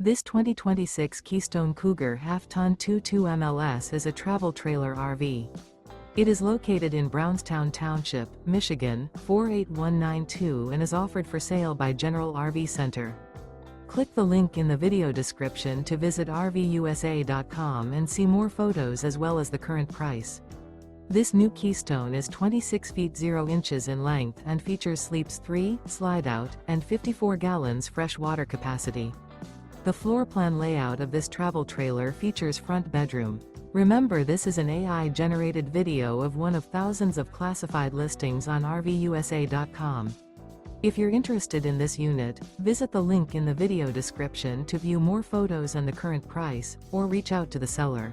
This 2026 Keystone Cougar Half-Ton 22 MLS is a travel trailer RV. It is located in Brownstown Township, Michigan, 48192 and is offered for sale by General RV Center. Click the link in the video description to visit RVUSA.com and see more photos as well as the current price. This new Keystone is 26 feet 0 inches in length and features sleeps 3, slide-out, and 54 gallons fresh water capacity. The floor plan layout of this travel trailer features front bedroom. Remember, this is an AI-generated video of one of thousands of classified listings on RVUSA.com. If you're interested in this unit, visit the link in the video description to view more photos and the current price, or reach out to the seller.